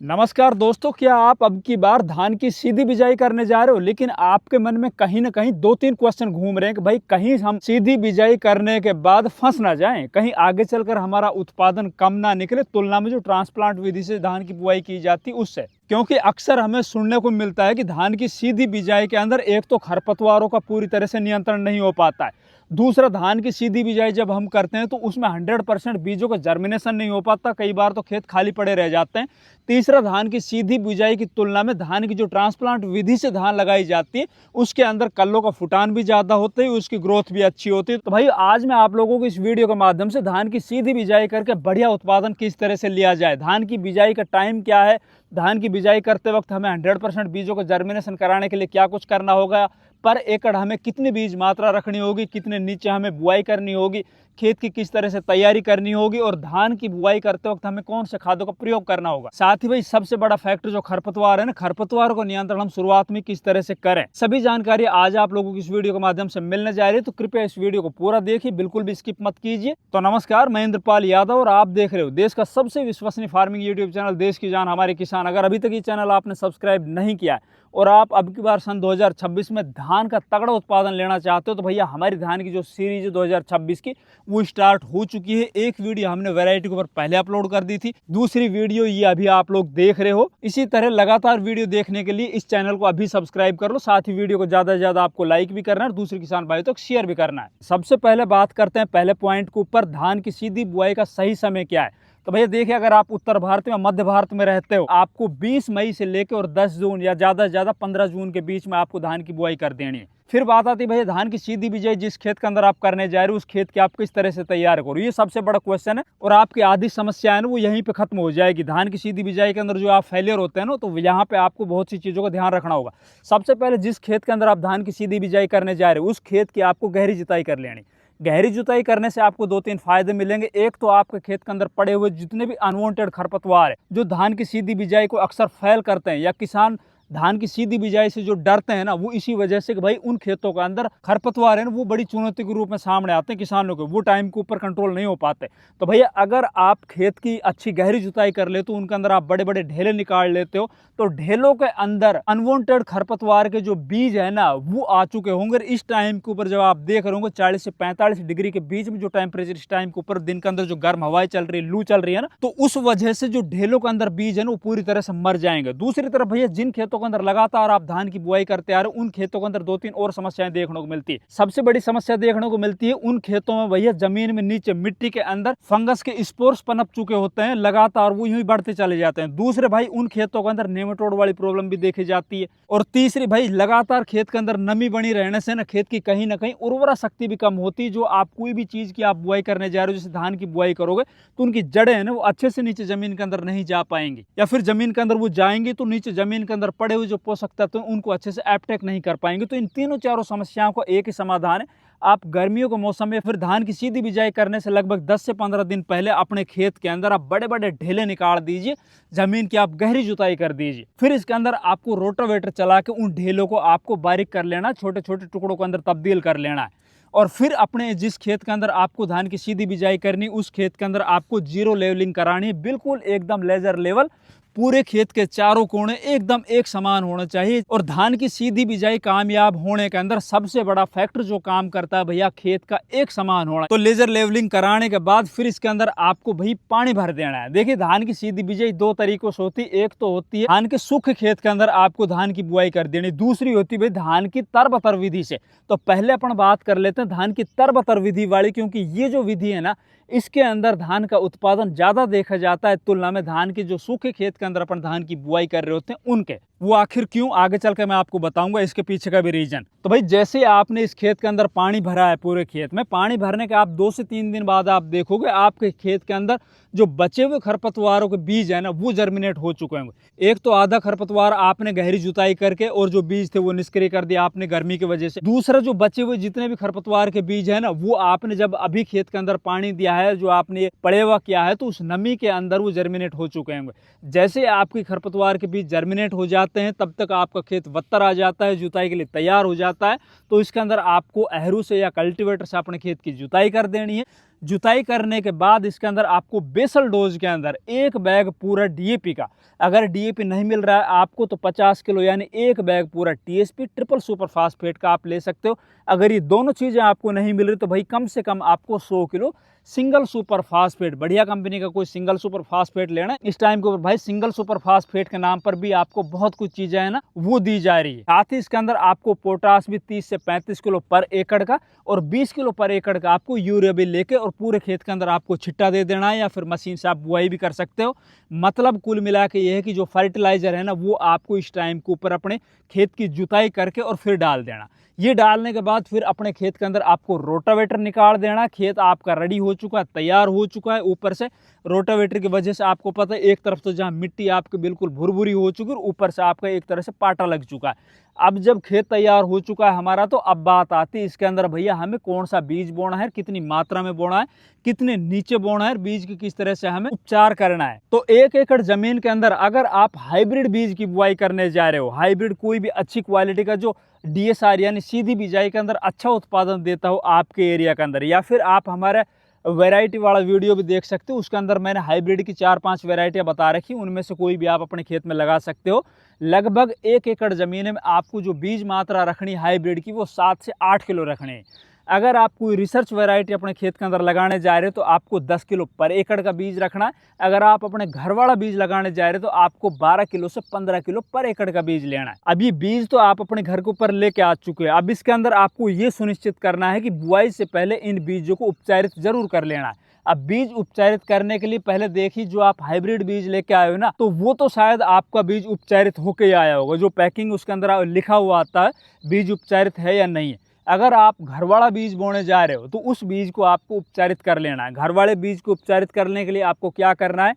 नमस्कार दोस्तों, क्या आप अब की बार धान की सीधी बिजाई करने जा रहे हो? लेकिन आपके मन में कहीं ना कहीं दो तीन क्वेश्चन घूम रहे हैं कि भाई कहीं हम सीधी बिजाई करने के बाद फंस ना जाएं, कहीं आगे चलकर हमारा उत्पादन कम ना निकले तुलना में जो ट्रांसप्लांट विधि से धान की बुआई की जाती उससे। क्योंकि अक्सर हमें सुनने को मिलता है कि धान की सीधी बिजाई के अंदर एक तो खरपतवारों का पूरी तरह से नियंत्रण नहीं हो पाता है, दूसरा धान की सीधी बिजाई जब हम करते हैं तो उसमें 100% बीजों का जर्मिनेशन नहीं हो पाता, कई बार तो खेत खाली पड़े रह जाते हैं। तीसरा, धान की सीधी बिजाई की तुलना में धान की जो ट्रांसप्लांट विधि से धान लगाई जाती है उसके अंदर कल्लों का फुटान भी ज्यादा होता है, उसकी ग्रोथ भी अच्छी होती है। तो भाई आज मैं आप लोगों को इस वीडियो के माध्यम से धान की सीधी बिजाई करके बढ़िया उत्पादन किस तरह से लिया जाए, धान की बिजाई का टाइम क्या है, धान की बिजाई करते वक्त हमें 100% बीजों को जर्मिनेशन कराने के लिए क्या कुछ करना होगा, पर एकड़ हमें कितनी बीज मात्रा रखनी होगी, कितने नीचे हमें बुआई करनी होगी, खेत की किस तरह से तैयारी करनी होगी और धान की बुआई करते वक्त हमें कौन से खादों का प्रयोग करना होगा। साथ ही भाई सबसे बड़ा फैक्टर जो खरपतवार है ना, खरपतवार को नियंत्रण हम शुरुआत में किस तरह से करें, सभी जानकारी आज आप लोगों की इस वीडियो के माध्यम से मिलने जा रही है। तो कृपया इस वीडियो को पूरा देखिए, बिल्कुल भी स्किप मत कीजिए। तो नमस्कार, मैं इंद्रपाल यादव और आप देख रहे हो देश का सबसे विश्वसनीय फार्मिंग यूट्यूब चैनल देश की जान हमारे किसान। अगर अभी तक ये चैनल आपने सब्सक्राइब नहीं किया है और आप अब की बार सन 2026 में धान का तगड़ा उत्पादन लेना चाहते हो तो भैया हमारी धान की जो सीरीज है 2026 की वो स्टार्ट हो चुकी है। एक वीडियो हमने वैरायटी के ऊपर पहले अपलोड कर दी थी, दूसरी वीडियो ये अभी आप लोग देख रहे हो। इसी तरह लगातार वीडियो देखने के लिए इस चैनल को अभी सब्सक्राइब कर लो, साथ ही वीडियो को ज्यादा से ज्यादा आपको लाइक भी करना है और दूसरे किसान भाई तक शेयर भी करना है। सबसे पहले बात करते हैं पहले पॉइंट के ऊपर, धान की सीधी बुआई का सही समय क्या है। तो भैया देखिए, अगर आप उत्तर भारत में मध्य भारत में रहते हो, आपको 20 मई से लेकर और 10 जून या ज्यादा से ज्यादा 15 जून के बीच में आपको धान की बुआई कर देनी है। फिर बात आती है भैया धान की सीधी बिजाई जिस खेत के अंदर आप करने जा रहे हो उस खेत की आप किस तरह से तैयार करो, ये सबसे बड़ा क्वेश्चन है और आपकी आधी समस्या है ना वो यहीं पे खत्म हो जाएगी। धान की सीधी बिजाई के अंदर जो आप फेलियर होते हैं ना, तो यहाँ पे आपको बहुत सी चीजों का ध्यान रखना होगा। सबसे पहले जिस खेत के अंदर आप धान की सीधी बिजाई करने जा रहे हो उस खेत की आपको गहरी जुताई कर लेनी। गहरी जुताई करने से आपको दो तीन फायदे मिलेंगे। एक तो आपके खेत के अंदर पड़े हुए जितने भी अनवांटेड खरपतवार है जो धान की सीधी बिजाई को अक्सर फैल करते हैं, या किसान धान की सीधी बिजाई से जो डरते हैं ना, वो इसी वजह से कि भाई उन खेतों के अंदर खरपतवार है ना वो बड़ी चुनौती के रूप में सामने आते हैं किसानों को, वो टाइम के ऊपर कंट्रोल नहीं हो पाते। तो भैया अगर आप खेत की अच्छी गहरी जुताई कर लेते हो, उनके अंदर आप बड़े बड़े ढेले निकाल लेते हो, तो ढेलों के अंदर अनवांटेड खरपतवार के जो बीज है ना वो आ चुके होंगे। इस टाइम के ऊपर जब आप देख रहे होंगे 40 से 45 डिग्री के बीच में जो टेम्परेचर इस टाइम के ऊपर दिन के अंदर जो गर्म हवाएं चल रही है, लू चल रही है ना, तो उस वजह से जो ढेलों के अंदर बीज है ना वो पूरी तरह से मर जाएंगे। दूसरी तरफ भैया जिन खेतों के अंदर लगातार आप धान की बुआई करते आ रहे हो उन खेतों के अंदर दो तीन और समस्याएं देखने को मिलती है। सबसे बड़ी समस्या देखने को मिलती है उन खेतों में भैया जमीन में नीचे मिट्टी के अंदर फंगस के स्पोर्स पनप चुके होते हैं, लगातार वो यूं ही बढ़ते चले जाते हैं। दूसरे भाई उन खेतों के अंदर नेमाटोड वाली प्रॉब्लम भी देखी जाती है। और तीसरी भाई लगातार खेत के अंदर नमी बनी रहने से ना खेत की कहीं ना कहीं उर्वरा शक्ति भी कम होती है। जो आप कोई भी चीज की आप बुआई करने जा रहे हो, जैसे धान की बुआई करोगे तो उनकी जड़ें हैं ना वो अच्छे से नीचे जमीन के अंदर नहीं जा पाएंगी, या फिर जमीन के अंदर वो जाएंगी तो नीचे जमीन के अंदर पड़े हुए जो पोषक तत्व हैं उनको अच्छे से अपटेक नहीं कर पाएंगे। तो इन तीनों चारों समस्याओं को एक ही समाधान है। आप गर्मियों के मौसम में फिर धान की सीधी बिजाई करने से लगभग 10 से 15 दिन पहले अपने खेत के अंदर आप बड़े बड़े ढेले निकाल दीजिए, जमीन की आप गहरी जुताई कर दीजिए। फिर इसके अंदर आपको रोटावेटर चला के उन ढेलों को आपको बारीक कर लेना, छोटे छोटे टुकड़ों के अंदर तब्दील कर लेना है। और फिर अपने जिस खेत के अंदर आपको धान की सीधी बिजाई करनी उस खेत के अंदर आपको जीरो लेवलिंग करानी है, बिल्कुल एकदम लेजर लेवल, पूरे खेत के चारों कोने एकदम एक समान होना चाहिए। और धान की सीधी बिजाई कामयाब होने के अंदर सबसे बड़ा फैक्टर जो काम करता है भैया खेत का एक समान होना। तो लेजर लेवलिंग कराने के बाद फिर इसके अंदर आपको भाई पानी भर देना है। देखिए धान की सीधी बिजाई दो तरीकों से होती है, एक तो होती है धान के सूखे खेत के अंदर आपको धान की बुआई कर देनी, दूसरी होती है भाई धान की तरबतर विधि से। तो पहले अपन बात कर लेते हैं धान की तरबतर विधि वाली, क्योंकि ये जो विधि है ना इसके अंदर धान का उत्पादन ज्यादा देखा जाता है तुलना में धान के जो सूखे खेत के अंदर अपन धान की बुआई कर रहे होते हैं उनके। वो आखिर क्यों, आगे चल के मैं आपको बताऊंगा इसके पीछे का भी रीजन। तो भाई जैसे आपने इस खेत के अंदर पानी भरा है, पूरे खेत में पानी भरने के आप 2 से 3 दिन बाद आप देखोगे आपके खेत के अंदर जो बचे हुए खरपतवारों के बीज है ना वो जर्मिनेट हो चुके होंगे। एक तो आधा खरपतवार आपने गहरी जुताई करके और जो बीज थे वो निष्क्रिय कर दिया आपने गर्मी की वजह से। दूसरा जो बचे हुए जितने भी खरपतवार के बीज है ना वो आपने जब अभी खेत के अंदर पानी दिया है, जो आपने पड़ेवा किया है, तो उस नमी के अंदर वो जर्मिनेट हो चुके होंगे। जैसे आपकी खरपतवार के बीज जर्मिनेट हो जाते हैं तब तक आपका खेत बत्तर आ जाता है, जुताई के लिए तैयार हो जाता है। तो इसके अंदर आपको अहरू से या कल्टीवेटर से अपने खेत की जुताई कर देनी है। जुताई करने के बाद इसके अंदर आपको बेसल डोज के अंदर 1 बैग पूरा डीएपी का, अगर डीएपी नहीं मिल रहा है आपको तो 50 किलो यानी 1 बैग पूरा टीएसपी ट्रिपल सुपर फास्फेट का आप ले सकते हो। अगर ये दोनों चीज़ें आपको नहीं मिल रही तो भाई कम से कम आपको 100 किलो सिंगल सुपर फास्फेट, बढ़िया कंपनी का कोई सिंगल सुपर फास्फेट लेना है। इस टाइम के ऊपर भाई सिंगल सुपर फास्फेट के नाम पर भी आपको बहुत कुछ चीजें है ना वो दी जा रही है। साथ ही इसके अंदर आपको पोटास भी 30 से 35 किलो पर एकड़ का और 20 किलो पर एकड़ का आपको यूरिया भी लेके और पूरे खेत के अंदर आपको छिट्टा दे देना है, या फिर मशीन से आप बुआई भी कर सकते हो। मतलब कुल मिला के ये है कि जो फर्टिलाइजर है ना वो आपको इस टाइम के ऊपर अपने खेत की जुताई करके और फिर डाल देना। ये डालने के बाद फिर अपने खेत के अंदर आपको रोटावेटर निकाल देना। खेत आपका रेडी हो चुका है, तैयार हो चुका है। ऊपर से रोटावेटर की वजह से आपको पता है एक तरफ तो जहाँ मिट्टी आपकी बिल्कुल भुरभुरी हो चुकी है, ऊपर से आपका एक तरह से पाटा लग चुका है। अब जब खेत तैयार हो चुका है हमारा, तो अब बात आती है इसके अंदर भैया हमें कौन सा बीज बोना है, कितनी मात्रा में बोना है, कितने नीचे बोना है, बीज की किस तरह से हमें उपचार करना है। तो 1 एकड़ जमीन के अंदर अगर आप हाइब्रिड बीज की बुआई करने जा रहे हो, हाइब्रिड कोई भी अच्छी क्वालिटी का जो डीएसआर यानी सीधी बिजाई के अंदर अच्छा उत्पादन देता हो आपके एरिया के अंदर, या फिर आप हमारे वैरायटी वाला वीडियो भी देख सकते हो, उसके अंदर मैंने हाइब्रिड की 4-5 वैरायटियां बता रखी, उनमें से कोई भी आप अपने खेत में लगा सकते हो। लगभग 1 एकड़ जमीन में आपको जो बीज मात्रा रखनी हाइब्रिड की वो 7 से 8 किलो रखनी है। अगर आप कोई रिसर्च वैरायटी अपने खेत के अंदर लगाने जा रहे हो तो आपको 10 किलो पर एकड़ का बीज रखना है। अगर आप अपने घर वाला बीज लगाने जा रहे हो तो आपको 12 किलो से 15 किलो पर एकड़ का बीज लेना है। अब ये बीज तो आप अपने घर के ऊपर लेके आ चुके हैं। अब इसके अंदर आपको ये सुनिश्चित करना है कि बुआई से पहले इन बीजों को उपचारित जरूर कर लेना है। अब बीज उपचारित करने के लिए पहले देखिए, जो आप हाइब्रिड बीज लेके आए हो ना, तो वो तो शायद आपका बीज उपचारित होके आया होगा। जो पैकिंग उसके अंदर लिखा हुआ आता है बीज उपचारित है या नहीं है। अगर आप घर वाला बीज बोने जा रहे हो तो उस बीज को आपको उपचारित कर लेना है। घर वाले बीज को उपचारित करने के लिए आपको क्या करना है,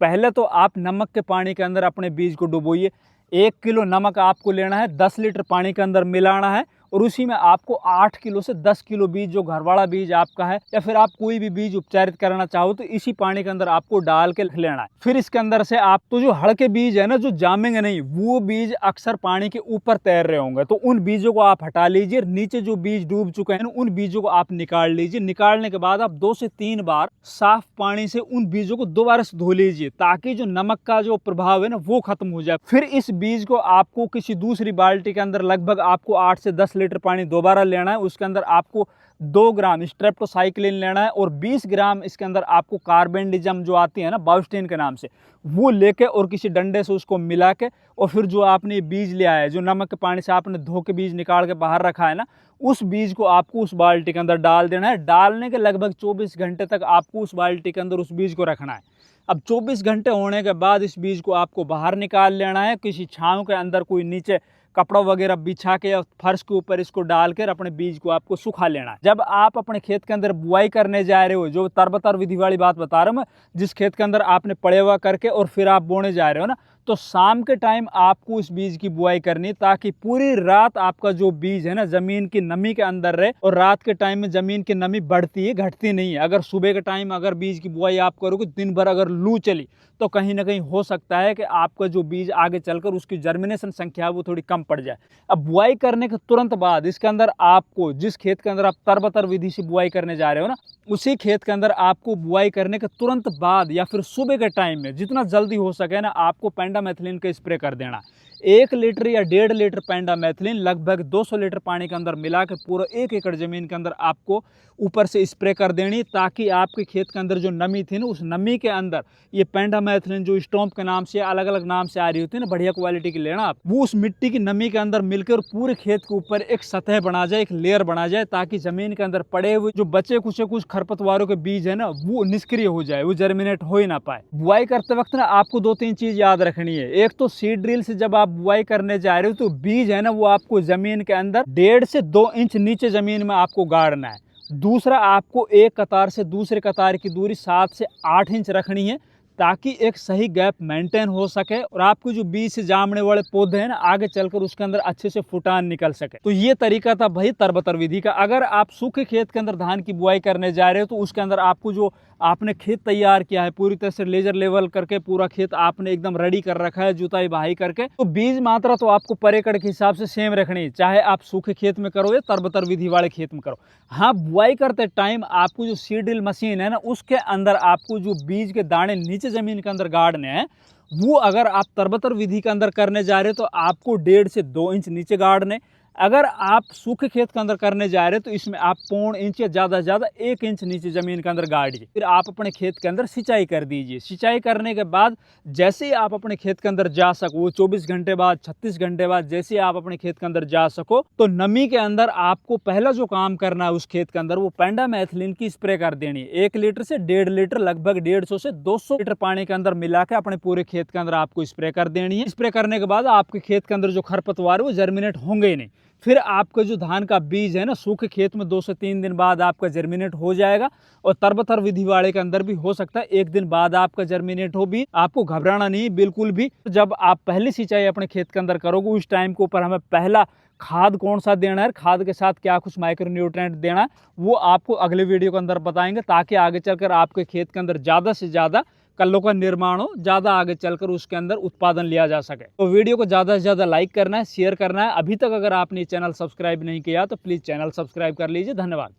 पहले तो आप नमक के पानी के अंदर अपने बीज को डुबोइए। 1 किलो नमक आपको लेना है, 10 लीटर पानी के अंदर मिलाना है और उसी में आपको 8 किलो से 10 किलो बीज, जो घर वाला बीज आपका है या फिर आप कोई भी बीज उपचारित करना चाहो तो इसी पानी के अंदर आपको डाल के रख लेना है। फिर इसके अंदर से आप तो जो हल्के बीज है ना, जो जामेंगे नहीं, वो बीज अक्सर पानी के ऊपर तैर रहे होंगे, तो उन बीजों को आप हटा लीजिए। नीचे जो बीज डूब चुके हैं उन बीजों को आप निकाल लीजिए। निकालने के बाद आप 2 से 3 बार साफ पानी से उन बीजों को दोबारा से धो लीजिए, ताकि जो नमक का जो प्रभाव है ना वो खत्म हो जाए। फिर इस बीज को आपको किसी दूसरी बाल्टी के अंदर लगभग आपको 8 से 10 लीटर पानी दोबारा लेना है। उसके अंदर आपको 2 ग्राम स्ट्रेप्टोसाइक्लिन लेना है और 20 ग्राम इसके अंदर आपको कार्बेंडिजम जो आती है ना बायोस्टिन के नाम से, वो लेके और किसी डंडे से उसको मिला के और फिर जो आपने बीज लिया है, जो नमक के पानी से आपने धो के बीज निकाल के बाहर रखा है ना, उस बीज को आपको उस बाल्टी के अंदर डाल देना है। डालने के लगभग 24 घंटे तक आपको उस बाल्टी के अंदर उस बीज को रखना है। अब 24 घंटे होने के बाद इस बीज को आपको बाहर निकाल लेना है। किसी छांव के अंदर कोई नीचे कपड़ा वगैरह बिछा के या फर्श के ऊपर इसको डालकर अपने बीज को आपको सुखा लेना है। जब आप अपने खेत के अंदर बुआई करने जा रहे हो, जो तरबतर विधि वाली बात बता रहा हूँ मैं, जिस खेत के अंदर आपने पड़ेवा करके और फिर आप बोने जा रहे हो ना, तो शाम के टाइम आपको इस बीज की बुआई करनी, ताकि पूरी रात आपका जो बीज है ना जमीन की नमी के अंदर रहे। और रात के टाइम में जमीन की नमी बढ़ती है, घटती नहीं है। अगर सुबह के टाइम अगर बीज की बुआई आप करोगे, दिन भर अगर लू चली तो कहीं ना कहीं हो सकता है कि आपका जो बीज आगे चलकर उसकी जर्मिनेशन संख्या वो थोड़ी कम पड़ जाए। अब बुआई करने के तुरंत बाद इसके अंदर आपको, जिस खेत के अंदर आप तरबतर विधि से बुआई करने जा रहे हो ना, उसी खेत के अंदर आपको बुआई करने के तुरंत बाद या फिर सुबह के टाइम में जितना जल्दी हो सके ना, आपको पेंडामेथिलिन का स्प्रे कर देना। 1 लीटर या 1.5 लीटर पेंडामेथिलिन लगभग 200 लीटर पानी के अंदर मिला के पूरा 1 एकड़ जमीन के अंदर आपको ऊपर से स्प्रे कर देनी, ताकि आपके खेत के अंदर जो नमी थी ना, उस नमी के अंदर ये पेंडामेथिलिन जो स्टॉम्प के नाम से अलग अलग नाम से आ रही होती है ना, बढ़िया क्वालिटी की लेना आप, वो उस मिट्टी की नमी के अंदर मिलकर पूरे खेत के ऊपर एक सतह बना जाए, एक लेयर बना जाए, ताकि जमीन के अंदर पड़े हुए जो बचे कुछ खरपतवारों के बीज है ना वो निष्क्रिय हो जाए, वो जर्मिनेट हो ही ना पाए। बुआई करते वक्त ना आपको 2-3 चीज याद रखनी है। एक तो सीड ड्रिल से जब आप बुआई करने जा रहे हो तो बीज है ना वो आपको जमीन के अंदर 1.5 से 2 इंच नीचे जमीन में आपको गाड़ना है। दूसरा, आपको एक कतार से दूसरे कतार की दूरी 7 से 8 इंच रखनी है, ताकि एक सही गैप मेंटेन हो सके और आपको जो बीज से जामने वाले पौधे हैं ना आगे चलकर उसके अंदर अच्छे से फुटान निकल सके। तो ये तरीका था भाई तरबतर विधि का। अगर आप सूखे खेत के अंदर धान की बुआई करने जा रहे हो तो उसके अंदर आपको जो आपने खेत तैयार किया है, पूरी तरह से लेजर लेवल करके पूरा खेत आपने एकदम रेडी कर रखा है जुताई बहाई करके, तो बीज मात्रा तो आपको पर एकड़ के हिसाब से सेम रखनी है, चाहे आप सूखे खेत में करो या तरबतर विधि वाले खेत में करो। हाँ, बुआई करते टाइम आपको जो सीड ड्रिल मशीन है ना, उसके अंदर आपको जो बीज के दाने नीचे जमीन के अंदर गाड़ने हैं, वो अगर आप तरबतर विधि के अंदर करने जा रहे हो तो आपको 1.5 से 2 इंच नीचे गाड़ने। अगर आप सूखे खेत के अंदर करने जा रहे हो तो इसमें आप 0.25 इंच या ज़्यादा से ज़्यादा 1 इंच नीचे ज़मीन के अंदर गाड़िए। फिर आप अपने खेत के अंदर सिंचाई कर दीजिए। सिंचाई करने के बाद जैसे ही आप अपने खेत के अंदर जा सको, वो 24 घंटे बाद, 36 घंटे बाद, जैसे ही आप अपने खेत के अंदर जा सको, तो नमी के अंदर आपको पहला जो काम करना है उस खेत के अंदर, वो पेंडामेथिलिन की स्प्रे कर देनी है। 1 लीटर से 1.5 लीटर, लगभग 150 से 200 लीटर पानी के अंदर मिला के अपने पूरे खेत के अंदर आपको स्प्रे कर देनी है। स्प्रे करने के बाद आपके खेत के अंदर जो खरपतवार है वो जर्मिनेट होंगे ही नहीं। फिर आपका जो धान का बीज है ना, सूखे खेत में 2 से 3 दिन बाद आपका जर्मिनेट हो जाएगा, और तरबतर विधि वाले के अंदर भी हो सकता है 1 दिन बाद आपका जर्मिनेट हो भी। आपको घबराना नहीं बिल्कुल भी। जब आप पहली सिंचाई अपने खेत के अंदर करोगे, उस टाइम के ऊपर हमें पहला खाद कौन सा देना है, खाद के साथ क्या कुछ माइक्रो न्यूट्रिएंट देना है, वो आपको अगले वीडियो के अंदर बताएंगे, ताकि आगे चलकर आपके खेत के अंदर ज़्यादा से ज़्यादा कल्लों का निर्माण हो, ज़्यादा आगे चलकर उसके अंदर उत्पादन लिया जा सके। तो वीडियो को ज़्यादा से ज़्यादा लाइक करना है, शेयर करना है। अभी तक अगर आपने चैनल सब्सक्राइब नहीं किया तो प्लीज़ चैनल सब्सक्राइब कर लीजिए। धन्यवाद।